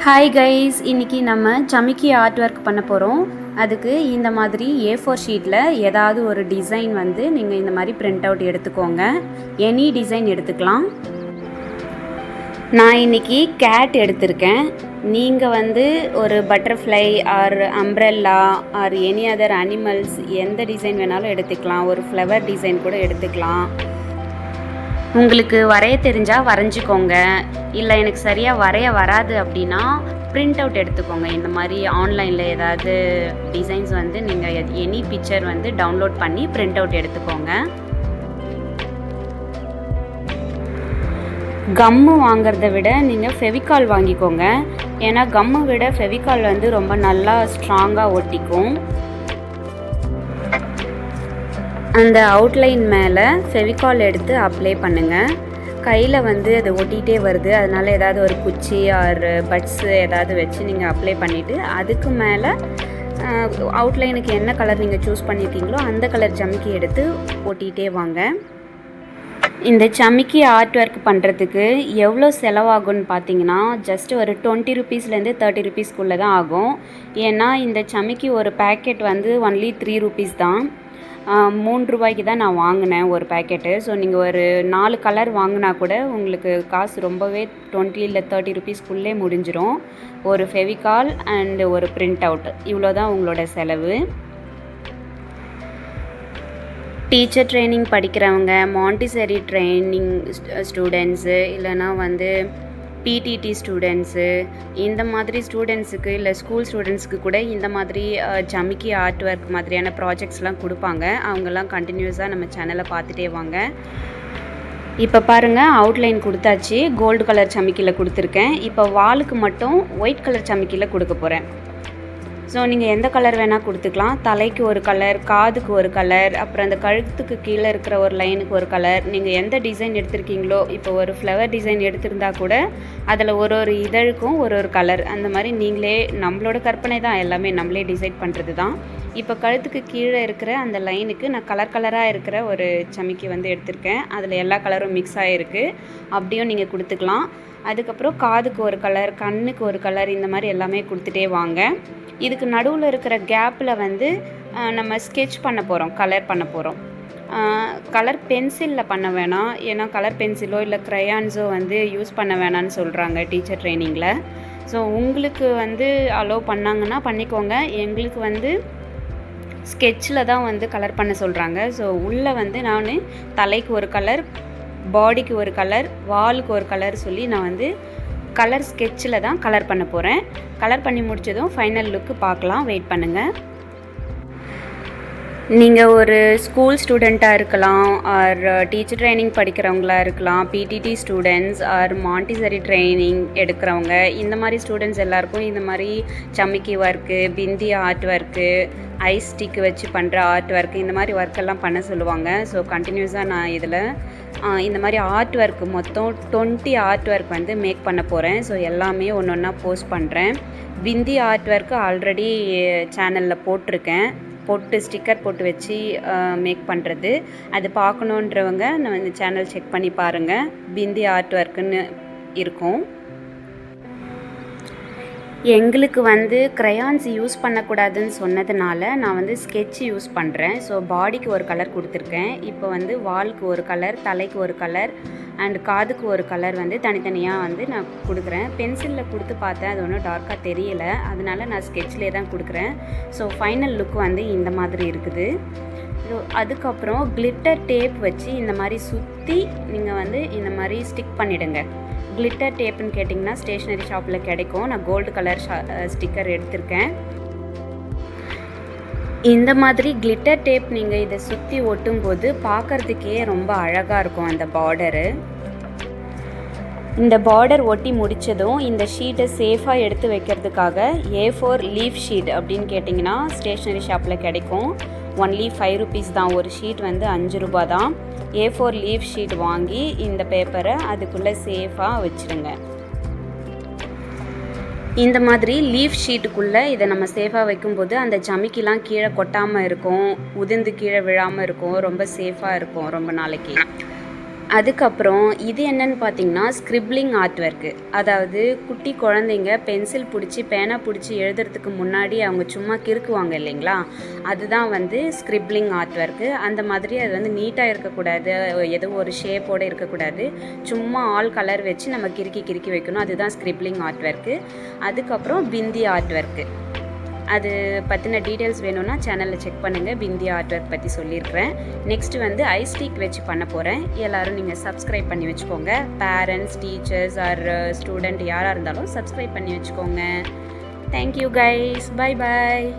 Hi guys, இன்றைக்கி நம்ம ஜமிக்கி art work பண்ண போகிறோம். அதுக்கு இந்த மாதிரி A4 ஷீட்டில் ஏதாவது ஒரு டிசைன் வந்து நீங்கள் இந்த மாதிரி பிரிண்ட் அவுட் எடுத்துக்கோங்க. எனி டிசைன் எடுத்துக்கலாம். நான் இன்றைக்கி கேட் எடுத்திருக்கேன். நீங்கள் வந்து ஒரு butterfly or umbrella or any other animals எந்த டிசைன் வேணாலும் எடுத்துக்கலாம். ஒரு ஃப்ளவர் டிசைன் கூட எடுத்துக்கலாம். உங்களுக்கு வரைய தெரிஞ்சால் வரைஞ்சிக்கோங்க. இல்லை எனக்கு சரியாக வரைய வராது அப்படின்னா பிரிண்ட் அவுட் எடுத்துக்கோங்க. இந்த மாதிரி ஆன்லைனில் ஏதாவது டிசைன்ஸ் வந்து நீங்கள் எனி பிக்சர் வந்து டவுன்லோட் பண்ணி பிரிண்ட் அவுட் எடுத்துக்கோங்க. கம்மு வாங்கிறத விட நீங்கள் ஃபெவிகால் வாங்கிக்கோங்க. ஏன்னா கம்மை விட ஃபெவிகால் வந்து ரொம்ப நல்லா ஸ்ட்ராங்காக ஒட்டிக்கும். அந்த அவுட்லைன் மேலே ஃபெவிகால் எடுத்து அப்ளை பண்ணுங்கள். கையில் வந்து அது ஒட்டிகிட்டே வருது, அதனால் ஏதாவது ஒரு குச்சி ஆர் பட்ஸு ஏதாவது வச்சு நீங்கள் அப்ளை பண்ணிவிட்டு அதுக்கு மேலே அவுட்லைனுக்கு என்ன கலர் நீங்கள் சூஸ் பண்ணியிருக்கீங்களோ அந்த கலர் ஜமிக்கி எடுத்து ஒட்டிகிட்டே வாங்க. இந்த ஜமிக்கி ஆர்ட் ஒர்க் பண்ணுறதுக்கு எவ்வளோ செலவாகும்னு பார்த்தீங்கன்னா ஜஸ்ட் ஒரு 20 ருபீஸ்லேருந்து 30 ருபீஸ்க்குள்ளே தான் ஆகும். ஏன்னா இந்த ஜமிக்கி ஒரு பேக்கெட் வந்து ஒன்லி 3 ருபீஸ் தான். 3 ரூபாய்க்கு தான் நான் வாங்கினேன் ஒரு பேக்கெட்டு. ஸோ நீங்கள் ஒரு 4 கலர் வாங்கினா கூட உங்களுக்கு காசு ரொம்பவே 20 இல்லை 30 ருபீஸ்க்குள்ளே முடிஞ்சிடும். ஒரு ஃபெவிகால் அண்டு ஒரு பிரிண்ட் அவுட், இவ்வளோ தான் உங்களோட செலவு. டீச்சர் ட்ரைனிங் படிக்கிறவங்க, மாண்டிசரி ட்ரைனிங் ஸ்டூடெண்ட்ஸு, இல்லைனா வந்து பிடிடி ஸ்டூடெண்ட்ஸு, இந்த மாதிரி ஸ்டூடெண்ட்ஸுக்கு இல்லை ஸ்கூல் ஸ்டூடெண்ட்ஸுக்கு கூட இந்த மாதிரி ஜமிக்கி ஆர்ட் ஒர்க் மாதிரியான ப்ராஜெக்ட்ஸ்லாம் கொடுப்பாங்க. அவங்கெல்லாம் கண்டினியூஸாக நம்ம சேனலை பார்த்துட்டே வாங்க. இப்போ பாருங்கள், அவுட்லைன் கொடுத்தாச்சு. கோல்டு கலர் ஜமிக்கியில் கொடுத்துருக்கேன். இப்போ வாலுக்கு மட்டும் ஒயிட் கலர் ஜமிக்கியில் கொடுக்க போகிறேன். ஸோ நீங்கள் எந்த கலர் வேணால் கொடுத்துக்கலாம். தலைக்கு ஒரு கலர், காதுக்கு ஒரு கலர், அப்புறம் அந்த கழுத்துக்கு கீழே இருக்கிற ஒரு லைனுக்கு ஒரு கலர். நீங்கள் எந்த டிசைன் எடுத்திருக்கீங்களோ, இப்போ ஒரு ஃப்ளவர் டிசைன் எடுத்திருந்தா கூட அதில் ஒரு இதழுக்கும் ஒரு கலர், அந்த மாதிரி நீங்களே நம்மளோட கற்பனை தான், எல்லாமே நம்மளே டிசைட் பண்ணுறது தான். இப்போ கழுத்துக்கு கீழே இருக்கிற அந்த லைனுக்கு நான் கலராக இருக்கிற ஒரு ஜமிக்கி வந்து எடுத்திருக்கேன். அதில் எல்லா கலரும் மிக்ஸ் ஆகிருக்கு. அப்படியும் நீங்கள் கொடுத்துக்கலாம். அதுக்கப்புறம் காதுக்கு ஒரு கலர், கண்ணுக்கு ஒரு கலர், இந்த மாதிரி எல்லாமே கொடுத்துட்டே வாங்க. இதுக்கு நடுவில் இருக்கிற கேப்பில் வந்து நம்ம ஸ்கெட்ச் பண்ண போகிறோம், கலர் பண்ண போகிறோம். கலர் பென்சிலில் பண்ண வேணாம். ஏன்னா கலர் பென்சிலோ இல்லை க்ரையான்ஸோ வந்து யூஸ் பண்ண வேணான்னு சொல்கிறாங்க டீச்சர் ட்ரைனிங்கில். ஸோ உங்களுக்கு வந்து அலோவ் பண்ணாங்கன்னா பண்ணிக்கோங்க. எங்களுக்கு வந்து ஸ்கெட்சில் தான் வந்து கலர் பண்ண சொல்கிறாங்க. ஸோ உள்ளே வந்து நான் தலைக்கு ஒரு கலர், பாடிக்கு ஒரு கலர், வாலுக்கு ஒரு கலர் சொல்லி நான் வந்து கலர் ஸ்கெட்சில் தான் கலர் பண்ண போகிறேன். கலர் பண்ணி முடித்ததும் ஃபைனல் லுக்கு பார்க்கலாம். வெயிட் பண்ணுங்கள். நீங்கள் ஒரு ஸ்கூல் ஸ்டூடெண்ட்டாக இருக்கலாம், ஆர் டீச்சர் ட்ரைனிங் படிக்கிறவங்களா இருக்கலாம், PTT students are Montessori training எடுக்கிறவங்க, இந்த மாதிரி ஸ்டூடெண்ட்ஸ் எல்லாருக்கும் இந்த மாதிரி ஜமிக்கி ஒர்க்கு, பிந்தி ஆர்ட் ஒர்க்கு, ஐஸ் ஸ்டிக் வச்சு பண்ணுற ஆர்ட் ஒர்க்கு, இந்த மாதிரி ஒர்க்கெல்லாம் பண்ண சொல்லுவாங்க. ஸோ கண்டினியூஸாக நான் இதில் இந்த மாதிரி ஆர்ட் ஒர்க் மொத்தம் 20 ஆர்ட் ஒர்க் வந்து மேக் பண்ண போகிறேன். ஸோ எல்லாமே ஒன்று ஒன்றா போஸ்ட் பண்ணுறேன். பிந்தி ஆர்ட் ஒர்க்கு ஆல்ரெடி சேனலில் போட்டிருக்கேன். ஸ்டிக்கர் போட்டு வச்சு மேக் பண்ணுறது, அது பார்க்கணுன்றவங்க நான் இந்த சேனல் செக் பண்ணி பாருங்கள். பிந்தி ஆர்ட் ஒர்க்குன்னு இருக்கும். எங்களுக்கு வந்து க்ரையான்ஸ் யூஸ் பண்ணக்கூடாதுன்னு சொன்னதுனால நான் வந்து ஸ்கெட்ச் யூஸ் பண்ணுறேன். ஸோ பாடிக்கு ஒரு கலர் கொடுத்துருக்கேன். இப்போ வந்து வாலுக்கு ஒரு கலர், தலைக்கு ஒரு கலர் அண்ட் காதுக்கு ஒரு கலர் வந்து தனித்தனியாக வந்து நான் கொடுக்குறேன். பென்சிலில் கொடுத்து பார்த்தேன், அது ஒன்றும் டார்க்காக தெரியல, அதனால நான் ஸ்கெட்ச்லேயே தான் கொடுக்குறேன். ஸோ ஃபைனல் லுக் வந்து இந்த மாதிரி இருக்குது. ஸோ அதுக்கப்புறம் கிளிட்டர் டேப் வச்சு இந்த மாதிரி சுற்றி நீங்கள் வந்து இந்த மாதிரி ஸ்டிக் பண்ணிவிடுங்க. கிளிட்டர் டேப்புன்னு கேட்டிங்கன்னா ஸ்டேஷ்னரி ஷாப்பில் கிடைக்கும். நான் கோல்டு கலர் ஸ்டிக்கர் எடுத்திருக்கேன். இந்த மாதிரி கிளிட்டர் டேப் நீங்கள் இதை சுற்றி ஒட்டும்போது பார்க்குறதுக்கே ரொம்ப அழகாக இருக்கும் அந்த பார்டரு. இந்த பார்டர் ஒட்டி முடித்ததும் இந்த ஷீட்டை சேஃபாக எடுத்து வைக்கிறதுக்காக A4 லீஃப் ஷீட் அப்படின்னு கேட்டிங்கன்னா ஸ்டேஷ்னரி ஷாப்பில் கிடைக்கும். ஒன்லி 5 ருபீஸ் தான். ஒரு ஷீட் வந்து 5 ரூபா தான். A4 லீஃப் ஷீட் வாங்கி இந்த பேப்பரை அதுக்குள்ளே சேஃபாக வச்சுருங்க. இந்த மாதிரி லீஃப் ஷீட்டுக்குள்ளே இதை நம்ம சேஃபாக வைக்கும்போது அந்த ஜமிக்கிலாம் கீழே கொட்டாமல் இருக்கும், உதிர்ந்து கீழே விழாமல் இருக்கும், ரொம்ப சேஃபாக இருக்கும் ரொம்ப நாளைக்கு. அதுக்கப்புறம் இது என்னன்னு பார்த்தீங்கன்னா ஸ்க்ரிப்லிங் ஆர்ட் ஒர்க்கு. அதாவது குட்டி குழந்தைங்க பென்சில் பிடிச்சி பேனா பிடிச்சி எழுதுறதுக்கு முன்னாடி அவங்க சும்மா கிறுக்குவாங்க இல்லைங்களா, அதுதான் வந்து ஸ்க்ரிப்லிங் ஆர்ட் ஒர்க்கு. அந்த மாதிரி அது வந்து நீட்டாக இருக்கக்கூடாது, ஏதோ ஒரு ஷேப்போடு இருக்கக்கூடாது, சும்மா ஆல் கலர் வச்சு நம்ம கிறுக்கி கிறுக்கி வைக்கணும். அதுதான் ஸ்க்ரிப்லிங் ஆர்ட் ஒர்க்கு. அதுக்கப்புறம் பிந்தி ஆர்ட் ஒர்க்கு. அது பற்றின டீட்டெயில்ஸ் வேணும்னா சேனலில் செக் பண்ணுங்கள். பிந்தி ஆர்ட் ஒர்க் பற்றி சொல்லியிருக்கிறேன். நெக்ஸ்ட்டு வந்து ஐஸ்டிக் வச்சு பண்ண போகிறேன். எல்லோரும் நீங்கள் சப்ஸ்கிரைப் பண்ணி வச்சுக்கோங்க. பேரண்ட்ஸ், டீச்சர்ஸ் ஆர் ஸ்டூடெண்ட் யாராக இருந்தாலும் சப்ஸ்கிரைப் பண்ணி வச்சுக்கோங்க. Thank you guys. Bye bye.